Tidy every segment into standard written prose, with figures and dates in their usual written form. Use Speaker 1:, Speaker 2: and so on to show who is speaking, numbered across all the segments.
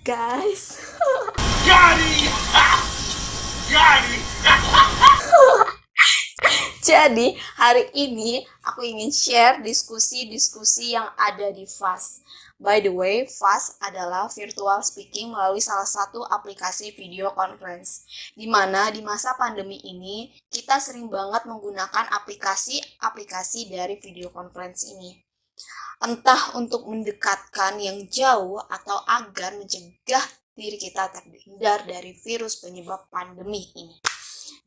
Speaker 1: guys.
Speaker 2: Gari! Gari!
Speaker 1: Jadi hari ini aku ingin share diskusi-diskusi yang ada di FAST. By the way, FAST adalah virtual speaking melalui salah satu aplikasi video conference. Di mana di masa pandemi ini kita sering banget menggunakan aplikasi-aplikasi dari video conference ini. Entah untuk mendekatkan yang jauh atau agar mencegah diri kita terhindar dari virus penyebab pandemi ini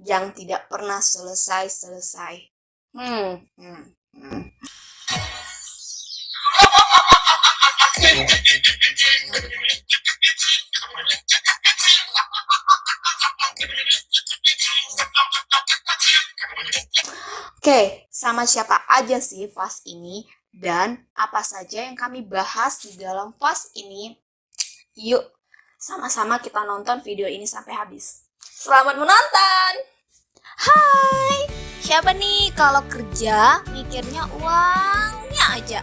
Speaker 1: yang tidak pernah selesai-selesai. Oke, sama siapa aja sih FAST ini dan apa saja yang kami bahas di dalam FAST ini? Yuk, sama-sama kita nonton video ini sampai habis. Selamat menonton! Hai, siapa nih kalau kerja mikirnya uangnya aja?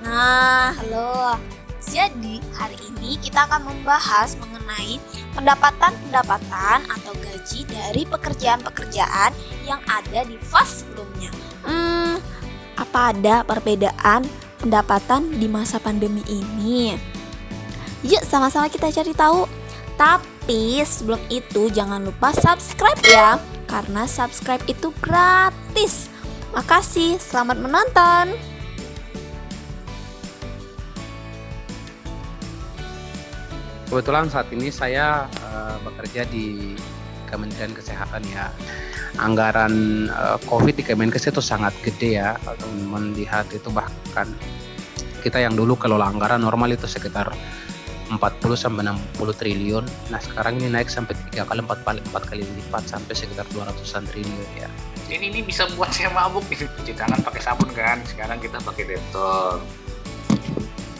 Speaker 1: Nah, halo. Jadi, hari ini kita akan membahas mengenai pendapatan atau gaji dari pekerjaan-pekerjaan yang ada di FAST sebelumnya. Apa ada perbedaan pendapatan di masa pandemi ini? Yuk sama-sama kita cari tahu. Tapi sebelum itu jangan lupa subscribe ya, karena subscribe itu gratis. Makasih, selamat menonton.
Speaker 3: Kebetulan saat ini saya bekerja di Kementerian Kesehatan ya. Anggaran COVID di Kemenkes itu sangat gede ya. Kalau teman-teman lihat itu bahkan kita yang dulu kelola anggaran normal itu sekitar 40-60 triliun. Nah sekarang ini naik sampai 4 kali lipat sampai sekitar 200-an triliun ya.
Speaker 2: Ini bisa buat saya mabuk nih. Cuci tangan pakai sabun kan, sekarang kita pakai Dettol.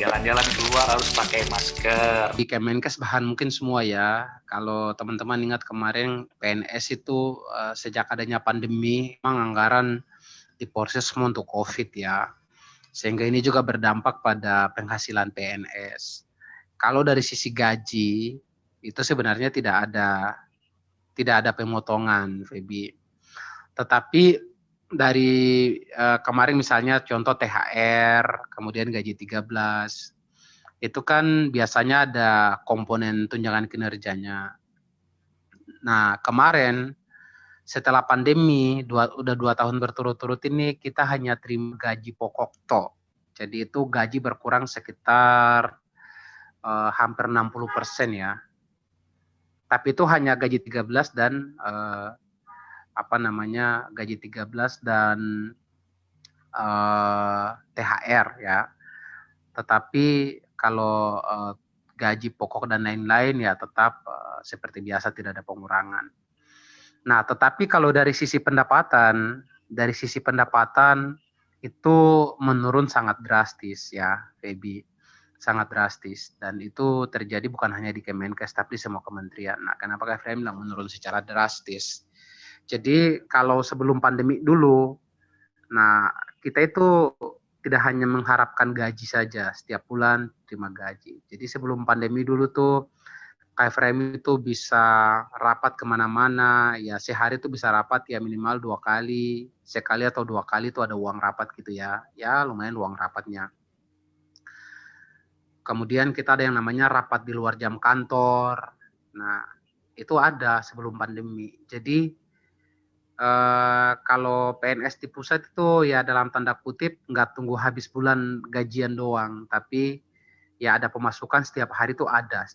Speaker 2: Jalan-jalan keluar harus pakai masker.
Speaker 3: Di Kemenkes bahan mungkin semua ya. Kalau teman-teman ingat kemarin PNS itu sejak adanya pandemi memang anggaran diproses semua untuk COVID ya. Sehingga ini juga berdampak pada penghasilan PNS. Kalau dari sisi gaji itu sebenarnya tidak ada pemotongan, Feby. Tetapi dari kemarin misalnya contoh THR, kemudian gaji 13, itu kan biasanya ada komponen tunjangan kinerjanya. Nah kemarin setelah pandemi udah 2 tahun berturut-turut ini kita hanya terima gaji pokok toh. Jadi itu gaji berkurang sekitar hampir 60% ya. Tapi itu hanya gaji 13 dan gaji 13 dan THR ya. Tetapi kalau gaji pokok dan lain-lain ya tetap seperti biasa tidak ada pengurangan. Nah, tetapi kalau dari sisi pendapatan itu menurun sangat drastis ya, Feby. Sangat drastis dan itu terjadi bukan hanya di Kemenkes tapi semua kementerian. Nah, kenapa KFM bilang menurun secara drastis? Jadi kalau sebelum pandemi dulu, nah kita itu tidak hanya mengharapkan gaji saja setiap bulan terima gaji. Jadi sebelum pandemi dulu tuh KFM itu bisa rapat kemana-mana, ya sehari itu bisa rapat ya minimal 2 kali, sekali atau 2 kali itu ada uang rapat gitu ya, ya lumayan uang rapatnya. Kemudian kita ada yang namanya rapat di luar jam kantor. Nah, itu ada sebelum pandemi. Jadi kalau PNS di pusat itu ya dalam tanda kutip nggak tunggu habis bulan gajian doang, tapi ya ada pemasukan setiap hari itu ada,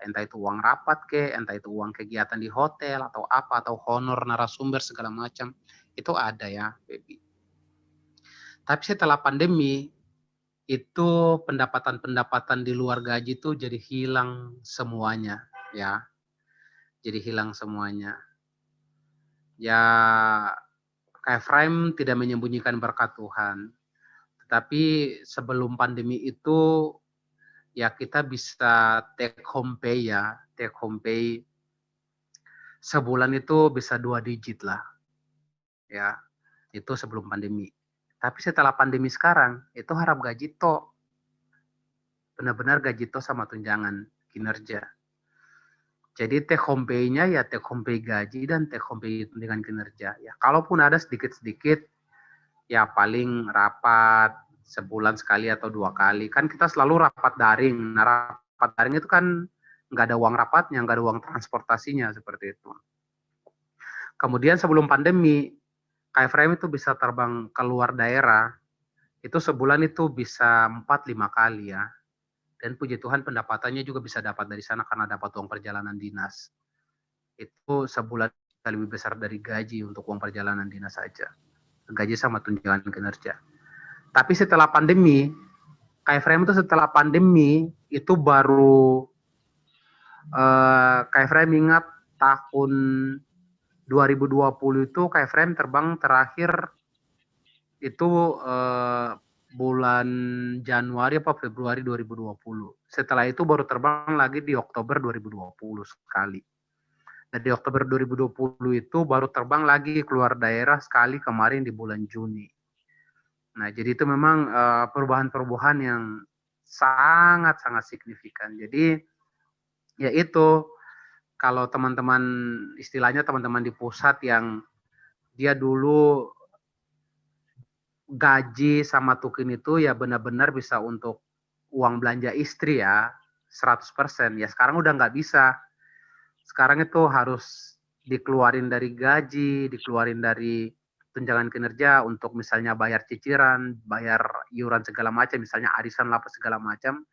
Speaker 3: entah itu uang rapat entah itu uang kegiatan di hotel atau apa, atau honor narasumber segala macam, itu ada ya, baby. Tapi setelah pandemi itu pendapatan di luar gaji itu jadi hilang semuanya ya. Jadi hilang semuanya. Ya kayak Frame tidak menyembunyikan berkat Tuhan. Tetapi sebelum pandemi itu ya kita bisa take home pay ya. Take home pay sebulan itu bisa 2 digit lah. Ya, itu sebelum pandemi. Tapi setelah pandemi sekarang itu harap gaji to. Benar-benar gaji to sama tunjangan kinerja. Jadi take home pay-nya ya take home pay gaji dan take home pay tunjangan kinerja. Ya, kalaupun ada sedikit-sedikit, ya paling rapat sebulan sekali atau 2 kali. Kan kita selalu rapat daring. Nah, rapat daring itu kan nggak ada uang rapatnya, nggak ada uang transportasinya, seperti itu. Kemudian sebelum pandemi, KFRM itu bisa terbang keluar daerah, itu sebulan itu bisa 4-5 kali ya. Dan puji Tuhan pendapatannya juga bisa dapat dari sana karena dapat uang perjalanan dinas. Itu sebulan lebih besar dari gaji untuk uang perjalanan dinas saja. Gaji sama tunjangan kinerja. Tapi setelah pandemi, KFRM itu setelah pandemi itu baru KFRM ingat tahun 2020 itu KFRM terbang terakhir itu bulan Januari atau Februari 2020. Setelah itu baru terbang lagi di Oktober 2020 sekali. Dan di Oktober 2020 itu baru terbang lagi keluar daerah sekali kemarin di bulan Juni. Nah, jadi itu memang perubahan-perubahan yang sangat-sangat signifikan. Jadi, ya itu, kalau teman-teman, istilahnya teman-teman di pusat yang dia dulu gaji sama tukin itu ya benar-benar bisa untuk uang belanja istri ya, 100%. Ya sekarang udah nggak bisa. Sekarang itu harus dikeluarin dari gaji, dikeluarin dari tunjangan kinerja untuk misalnya bayar cicilan, bayar iuran segala macam, misalnya arisan apa segala macam.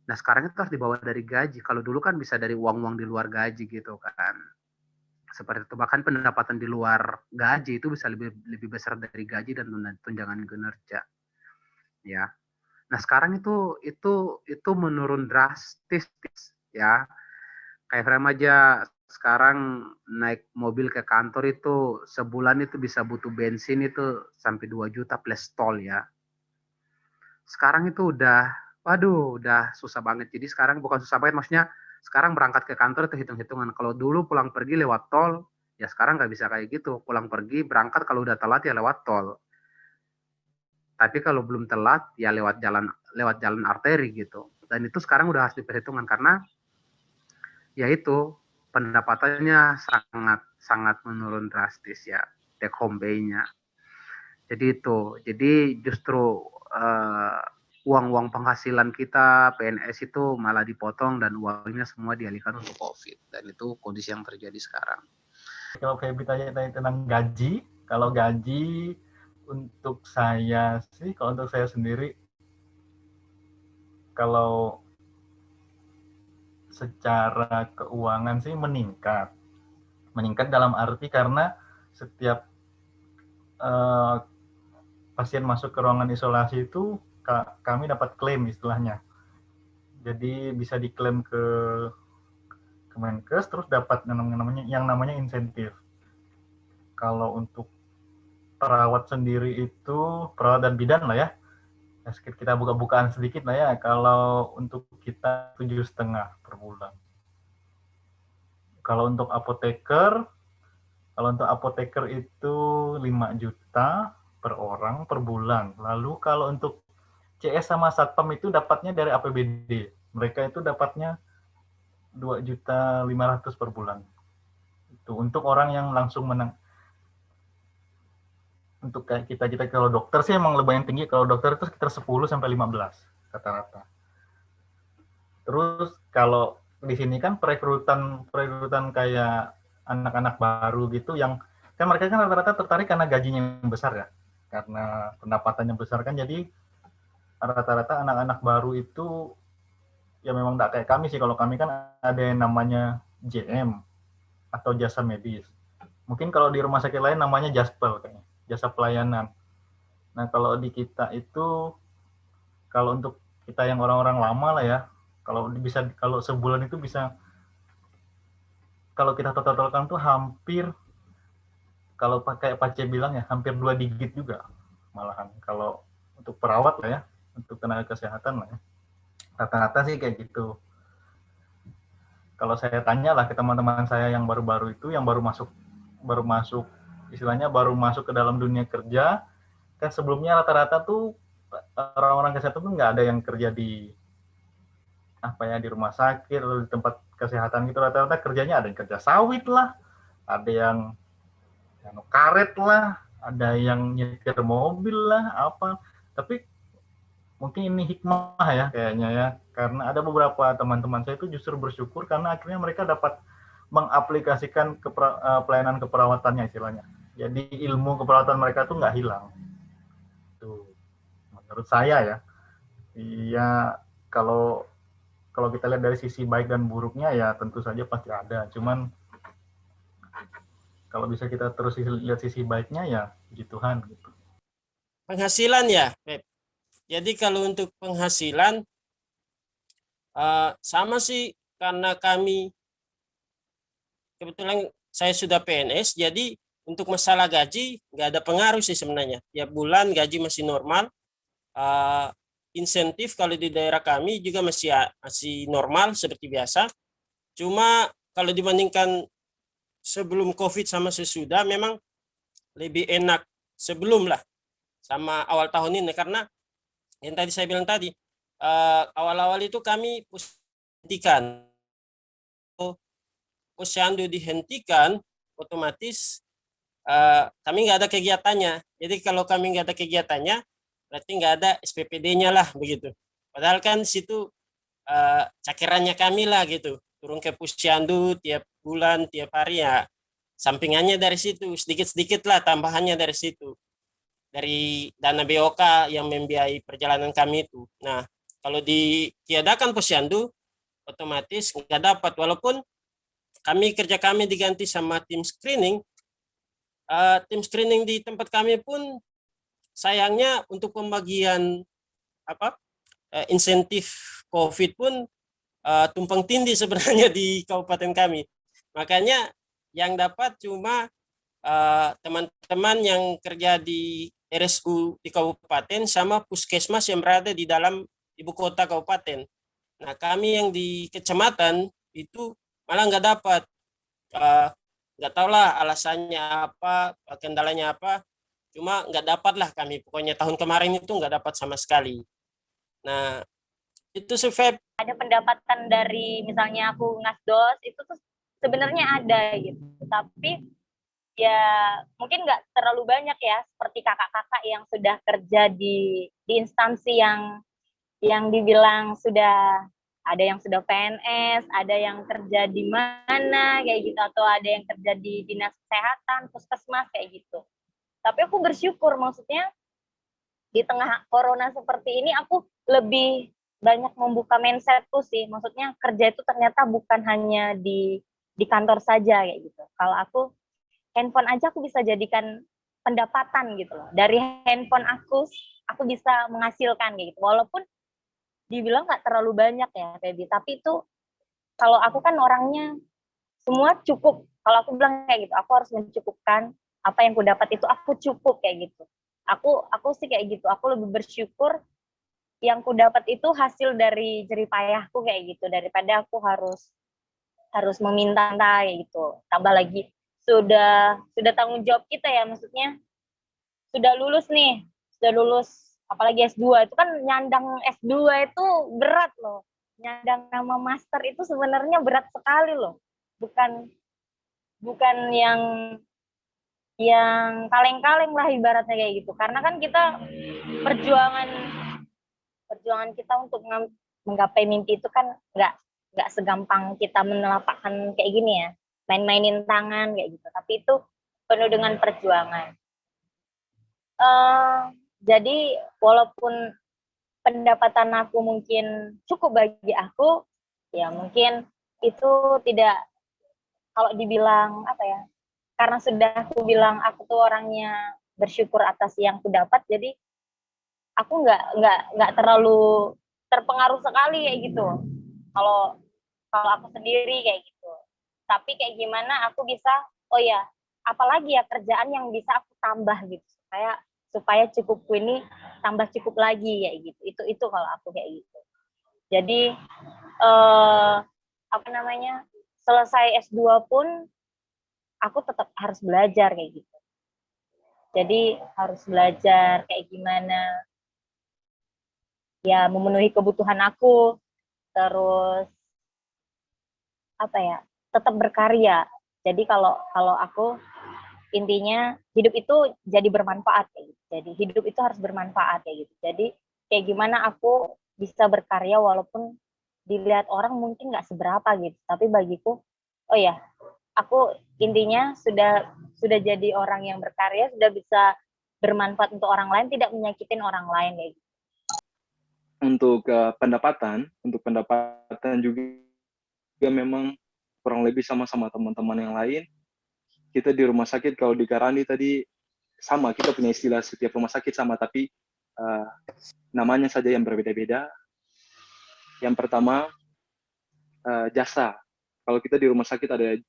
Speaker 3: Nah sekarang itu harus dibawa dari gaji. Kalau dulu kan bisa dari uang-uang di luar gaji gitu kan. Seperti itu, bahkan pendapatan di luar gaji itu bisa lebih besar dari gaji dan tunjangan kinerja. Ya. Nah, sekarang itu menurun drastis ya. Kayak frame aja sekarang naik mobil ke kantor itu sebulan itu bisa butuh bensin itu sampai 2 juta plus tol ya. Sekarang itu udah susah banget. Jadi sekarang bukan susah banget, maksudnya sekarang berangkat ke kantor itu hitung-hitungan. Kalau dulu pulang pergi lewat tol, ya sekarang nggak bisa kayak gitu. Pulang pergi, berangkat kalau udah telat ya lewat tol. Tapi kalau belum telat ya lewat jalan arteri gitu. Dan itu sekarang udah harus diperhitungkan karena ya itu pendapatannya sangat menurun drastis ya, take home pay-nya. Jadi justru uang-uang penghasilan kita PNS itu malah dipotong dan uangnya semua dialihkan untuk COVID, dan itu kondisi yang terjadi sekarang.
Speaker 4: Kalau Feby tanya tentang gaji, kalau gaji untuk saya sih, kalau untuk saya sendiri, kalau secara keuangan sih meningkat dalam arti karena setiap pasien masuk ke ruangan isolasi itu kami dapat klaim istilahnya. Jadi bisa diklaim ke Kemenkes, terus dapat yang namanya insentif. Kalau untuk perawat sendiri itu, perawat dan bidan lah ya, kita buka-bukaan sedikit lah ya, kalau untuk kita 7,5 per bulan. Kalau untuk apoteker itu 5 juta per orang per bulan. Lalu kalau untuk CS sama Satpam itu dapatnya dari APBD. Mereka itu dapatnya 2.500.000 per bulan. Itu untuk orang yang langsung menang. Untuk kayak kita kalau dokter sih emang lumayan tinggi. Kalau dokter itu sekitar 10 sampai 15 rata-rata. Terus kalau di sini kan perekrutan kayak anak-anak baru gitu yang kan mereka kan rata-rata tertarik karena gajinya yang besar ya. Karena pendapatannya besar kan, jadi rata-rata anak-anak baru itu ya memang tidak kayak kami sih. Kalau kami kan ada yang namanya JM atau jasa medis. Mungkin kalau di rumah sakit lain namanya Jaspel kayaknya, jasa pelayanan. Nah, kalau di kita itu, kalau untuk kita yang orang-orang lama lah ya, kalau sebulan itu bisa, kalau kita totalkan tuh hampir, kalau pakai Pak C bilang ya, hampir 2 digit juga malahan. Kalau untuk perawat lah ya, untuk tenaga kesehatan lah ya. Rata-rata sih kayak gitu. Kalau saya tanya lah ke teman-teman saya yang baru-baru itu, yang baru masuk istilahnya baru masuk ke dalam dunia kerja, kan sebelumnya rata-rata tuh orang-orang kesehatan tuh nggak ada yang kerja di apa ya, di rumah sakit atau di tempat kesehatan gitu, rata-rata kerjanya ada yang kerja sawit lah, ada yang karet lah, ada yang nyetir mobil lah, apa. Tapi mungkin ini hikmah ya kayaknya ya, karena ada beberapa teman-teman saya itu justru bersyukur karena akhirnya mereka dapat mengaplikasikan pelayanan keperawatannya istilahnya. Jadi ilmu keperawatan mereka tuh nggak hilang. Tuh, menurut saya ya. Iya, kalau kalau kita lihat dari sisi baik dan buruknya ya tentu saja pasti ada. Cuman kalau bisa kita terus lihat sisi baiknya ya puji Tuhan gitu.
Speaker 5: Penghasilan ya, Pep. Jadi kalau untuk penghasilan sama sih, karena kami kebetulan saya sudah PNS, jadi untuk masalah gaji nggak ada pengaruh sih sebenarnya. Tiap bulan gaji masih normal. Insentif kalau di daerah kami juga masih normal seperti biasa. Cuma kalau dibandingkan sebelum COVID sama sesudah, memang lebih enak sebelum lah sama awal tahun ini, karena yang tadi saya bilang tadi, awal-awal itu kami hentikan, posyandu dihentikan, otomatis kami nggak ada kegiatannya. Jadi kalau kami nggak ada kegiatannya, berarti nggak ada SPPD-nya lah begitu. Padahal kan situ cakirannya kami lah gitu, turun ke posyandu tiap bulan, tiap hari ya, sampingannya dari situ, sedikit-sedikit lah tambahannya dari situ, dari dana BOK yang membiayai perjalanan kami itu. Nah, kalau ditiadakan posyandu, otomatis nggak dapat, walaupun kerja kami diganti sama tim screening. Tim screening di tempat kami pun sayangnya untuk pembagian insentif COVID pun tumpang tindih sebenarnya di kabupaten kami. Makanya yang dapat cuma teman-teman yang kerja di RSU di kabupaten sama puskesmas yang berada di dalam ibu kota kabupaten. Nah, kami yang di kecamatan itu malah nggak dapat. Nggak tahu lah alasannya apa, kendalanya apa. Cuma nggak dapat lah kami. Pokoknya tahun kemarin itu nggak dapat sama sekali. Nah, itu sih, Feb.
Speaker 6: Ada pendapatan dari misalnya aku ngasdos itu tuh sebenarnya ada gitu, tapi ya mungkin nggak terlalu banyak ya, seperti kakak-kakak yang sudah kerja di instansi yang dibilang sudah ada, yang sudah PNS, ada yang kerja di mana kayak gitu, atau ada yang kerja di dinas kesehatan, puskesmas kayak gitu. Tapi aku bersyukur, maksudnya di tengah corona seperti ini aku lebih banyak membuka mindsetku sih, maksudnya kerja itu ternyata bukan hanya di kantor saja kayak gitu. Kalau aku handphone aja aku bisa jadikan pendapatan gitu loh, dari handphone aku bisa menghasilkan kayak gitu, walaupun dibilang nggak terlalu banyak ya Feby, tapi itu kalau aku kan orangnya semua cukup, kalau aku bilang kayak gitu, aku harus mencukupkan apa yang aku dapat itu, aku cukup kayak gitu. Aku sih kayak gitu, aku lebih bersyukur yang ku dapat itu hasil dari jerih payahku kayak gitu, daripada aku harus meminta kayak gitu. Tambah lagi sudah tanggung jawab kita ya, maksudnya sudah lulus nih, apalagi S2 itu kan, nyandang S2 itu berat loh, nyandang nama master itu sebenarnya berat sekali loh, bukan yang kaleng-kaleng lah ibaratnya kayak gitu, karena kan kita perjuangan kita untuk menggapai mimpi itu kan nggak segampang kita menelapakkan kayak gini ya, main-mainin tangan kayak gitu, tapi itu penuh dengan perjuangan. Jadi walaupun pendapatan aku mungkin cukup bagi aku, ya mungkin itu tidak, kalau dibilang apa ya, karena sudah aku bilang aku tuh orangnya bersyukur atas yang aku dapat, jadi aku nggak terlalu terpengaruh sekali kayak gitu. Kalau aku sendiri kayak gitu. Tapi kayak gimana aku bisa, oh ya, apalagi ya kerjaan yang bisa aku tambah gitu, supaya cukupku ini tambah cukup lagi kayak gitu. Itu kalau aku kayak gitu. Jadi selesai S2 pun aku tetap harus belajar kayak gitu. Jadi harus belajar kayak gimana ya memenuhi kebutuhan aku, terus apa ya, tetap berkarya. Jadi kalau kalau aku intinya hidup itu jadi bermanfaat kayak gitu. Jadi hidup itu harus bermanfaat kayak gitu. Jadi kayak gimana aku bisa berkarya walaupun dilihat orang mungkin nggak seberapa gitu. Tapi bagiku, oh ya, aku intinya sudah jadi orang yang berkarya, sudah bisa bermanfaat untuk orang lain, tidak menyakitin orang lain kayak gitu.
Speaker 7: Untuk untuk pendapatan juga memang kurang lebih sama-sama teman-teman yang lain. Kita di rumah sakit kalau di Karani tadi sama, kita punya istilah setiap rumah sakit sama, tapi namanya saja yang berbeda-beda. Yang pertama jasa. Kalau kita di rumah sakit ada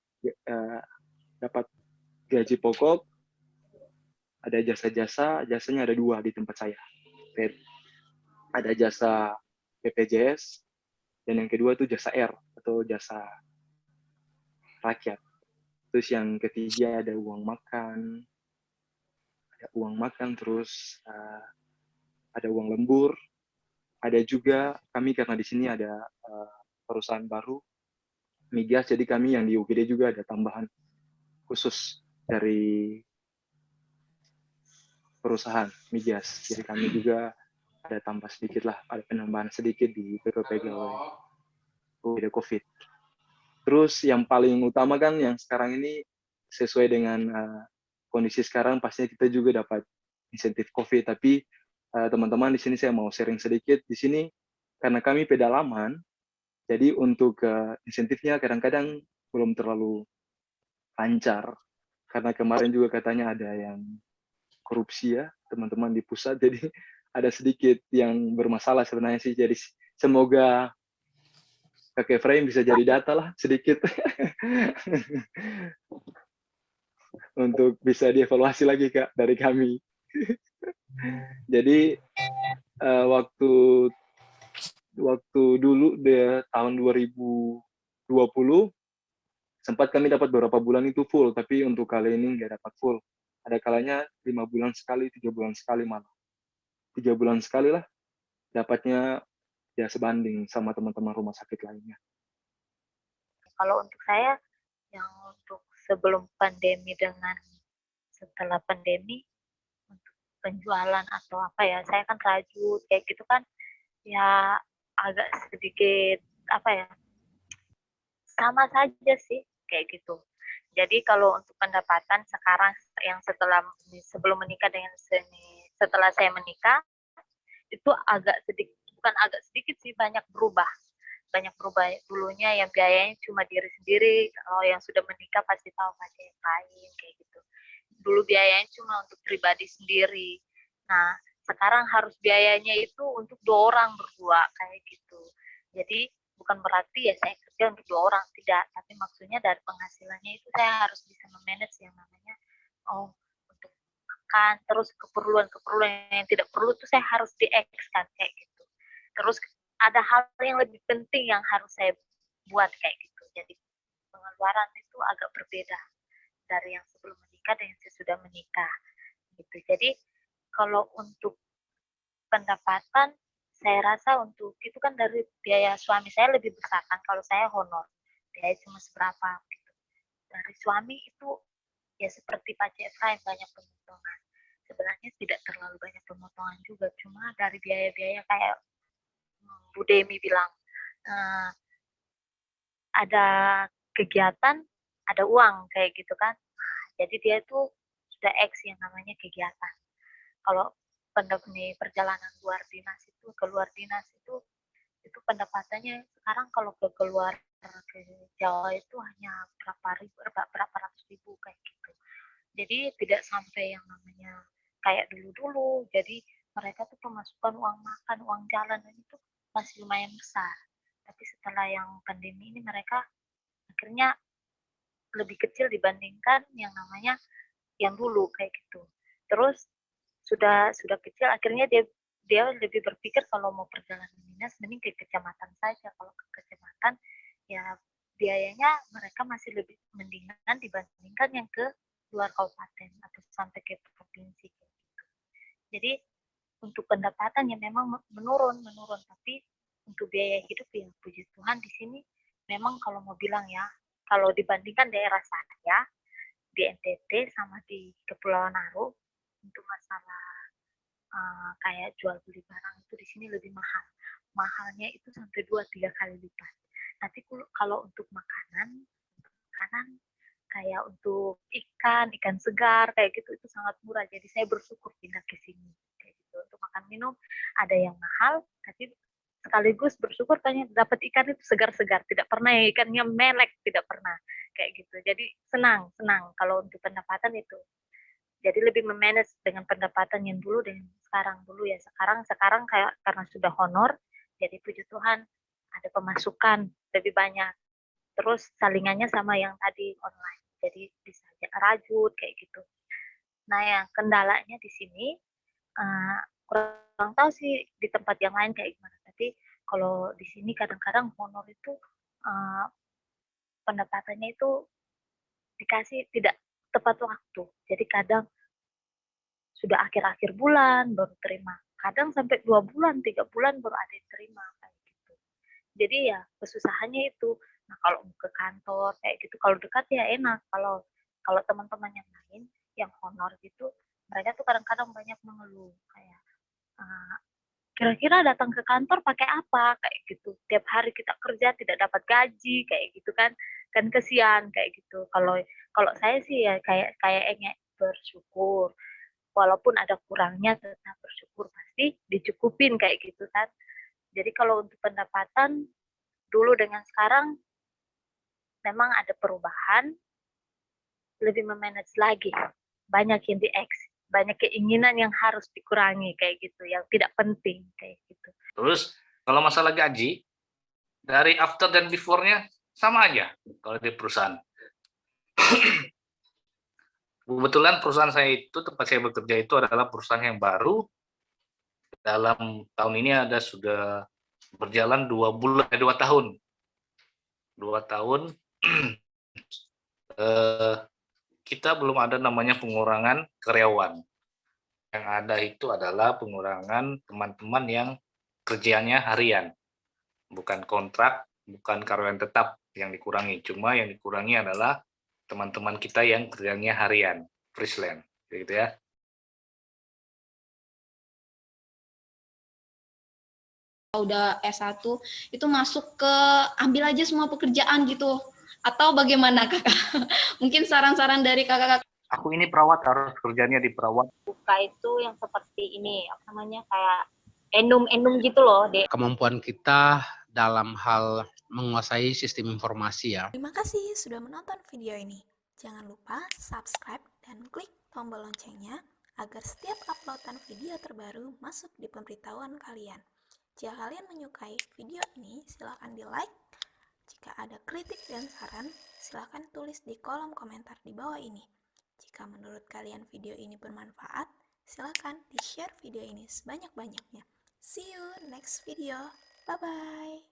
Speaker 7: dapat gaji pokok, ada jasa-jasa, jasanya ada 2 di tempat saya. Ada jasa BPJS, dan yang kedua itu jasa R atau jasa rakyat. Terus yang ketiga ada uang makan, terus ada uang lembur, ada juga kami karena di sini ada perusahaan baru migas, jadi kami yang di UGD juga ada tambahan khusus dari perusahaan migas, jadi kami juga ada tambah sedikit lah, ada penambahan sedikit di PPPG UGD COVID. Terus yang paling utama kan yang sekarang ini sesuai dengan kondisi sekarang, pastinya kita juga dapat insentif COVID. Tapi teman-teman di sini saya mau sharing sedikit di sini, karena kami pedalaman, jadi untuk insentifnya kadang-kadang belum terlalu lancar. Karena kemarin juga katanya ada yang korupsi ya, teman-teman di pusat, jadi ada sedikit yang bermasalah sebenarnya sih. Jadi semoga Kakek Efraim bisa jadi data lah sedikit untuk bisa dievaluasi lagi Kak dari kami. Jadi waktu dulu tahun 2020 sempat kami dapat beberapa bulan itu full, tapi untuk kali ini nggak dapat full. Ada kalanya 5 bulan sekali, 3 bulan sekali malah. 3 bulan sekali lah dapatnya, ya sebanding sama teman-teman rumah sakit lainnya.
Speaker 6: Kalau untuk saya, yang untuk sebelum pandemi dengan setelah pandemi, untuk penjualan atau apa ya, saya kan rajut kayak gitu kan, ya agak sedikit apa ya, sama saja sih kayak gitu. Jadi kalau untuk pendapatan sekarang yang sebelum menikah dengan setelah saya menikah itu agak sedikit, bukan agak sedikit sih, banyak berubah. Dulunya yang biayanya cuma diri sendiri, kalau yang sudah menikah pasti tahu pakai yang lain kayak gitu. Dulu biayanya cuma untuk pribadi sendiri. Nah, sekarang harus biayanya itu untuk 2 orang berdua kayak gitu. Jadi bukan berarti ya saya kerja untuk 2 orang, tidak, tapi maksudnya dari penghasilannya itu saya harus bisa memanage yang namanya untuk makan, terus keperluan yang tidak perlu itu saya harus di-X kan kayak gitu. Terus ada hal yang lebih penting yang harus saya buat kayak gitu. Jadi pengeluaran itu agak berbeda dari yang sebelum menikah dan yang sesudah menikah gitu. Jadi kalau untuk pendapatan, saya rasa untuk itu kan dari biaya suami saya lebih besar kan, kalau saya honor biaya cuma seberapa gitu. Dari suami itu ya seperti Pak Efraim banyak pemotongan. Sebenarnya tidak terlalu banyak pemotongan juga, cuma dari biaya-biaya kayak Bu Demi bilang ada kegiatan, ada uang kayak gitu kan. Jadi dia itu sudah X yang namanya kegiatan. Kalau perjalanan keluar dinas itu pendapatannya sekarang kalau keluar ke Jawa itu hanya berapa ratus ribu kayak gitu. Jadi tidak sampai yang namanya kayak dulu. Jadi mereka tuh pemasukan uang makan, uang jalan itu masih lumayan besar. Tapi setelah yang pandemi ini mereka akhirnya lebih kecil dibandingkan yang namanya yang dulu kayak gitu. Terus sudah kecil akhirnya dia lebih berpikir kalau mau perjalanan dinas mending ke kecamatan saja. Kalau ke kecamatan ya biayanya mereka masih lebih mendingan dibandingkan yang ke luar kabupaten atau sampai ke provinsi gitu. Jadi untuk pendapatan yang memang menurun, tapi untuk biaya hidup ya puji Tuhan di sini memang kalau mau bilang ya, kalau dibandingkan daerah saya di NTT sama di Kepulauan Aru untuk masalah kayak jual beli barang itu di sini lebih mahal. Mahalnya itu sampai 2-3 kali lipat. Tapi kalau untuk makanan kayak untuk ikan segar kayak gitu itu sangat murah. Jadi saya bersyukur pindah ke sini kayak gitu. Untuk makan minum ada yang mahal, tapi sekaligus bersyukur tanya dapat ikan itu segar-segar, tidak pernah ikannya melek, tidak pernah kayak gitu. Jadi senang kalau untuk pendapatan itu. Jadi lebih memanage dengan pendapatan yang dulu dan sekarang dulu ya. Sekarang kayak karena sudah honor, jadi puji Tuhan ada pemasukan lebih banyak. Terus salingannya sama yang tadi online. Jadi bisa rajut kayak gitu. Nah, yang kendalanya di sini kurang tahu sih di tempat yang lain kayak gimana. Tapi kalau di sini kadang-kadang honor itu pendapatannya itu dikasih tidak tepat waktu. Jadi kadang sudah akhir-akhir bulan baru terima. Kadang sampai 2 bulan, 3 bulan baru ada yang terima kayak gitu. Jadi ya kesusahannya itu. Nah, kalau mau ke kantor kayak gitu, kalau dekat ya enak. Kalau teman-teman yang lain yang honor gitu, mereka tuh kadang-kadang banyak mengeluh kayak kira-kira datang ke kantor pakai apa kayak gitu. Tiap hari kita kerja tidak dapat gaji kayak gitu kan. Kan kesian kayak gitu. Kalau saya sih ya kayak bersyukur. Walaupun ada kurangnya tetap bersyukur pasti dicukupin kayak gitu kan. Jadi kalau untuk pendapatan dulu dengan sekarang memang ada perubahan, lebih memanage lagi. Banyak yang banyak keinginan yang harus dikurangi kayak gitu, yang tidak penting kayak gitu.
Speaker 2: Terus kalau masalah gaji, dari after dan before-nya sama aja kalau di perusahaan. Kebetulan perusahaan saya itu, tempat saya bekerja itu adalah perusahaan yang baru. Dalam tahun ini sudah berjalan 2 tahun. 2 tahun kita belum ada namanya pengurangan karyawan. Yang ada itu adalah pengurangan teman-teman yang kerjanya harian. Bukan kontrak, bukan karyawan tetap yang dikurangi. Cuma yang dikurangi adalah teman-teman kita yang kerjanya harian, freelance, gitu ya.
Speaker 1: Udah S1 itu masuk ke ambil aja semua pekerjaan gitu. Atau bagaimana Kakak? Mungkin saran-saran dari Kakak.
Speaker 2: Aku ini perawat, harus kerjanya di perawat.
Speaker 6: Buka itu yang seperti ini, apa namanya, kayak enum gitu loh.
Speaker 3: Kemampuan kita dalam hal menguasai sistem informasi ya.
Speaker 1: Terima kasih sudah menonton video ini. Jangan lupa subscribe dan klik tombol loncengnya agar setiap uploadan video terbaru masuk di pemberitahuan kalian. Jika kalian menyukai video ini, silakan di-like. Jika ada kritik dan saran, silakan tulis di kolom komentar di bawah ini. Jika menurut kalian video ini bermanfaat, silakan di-share video ini sebanyak-banyaknya. See you next video. Bye-bye.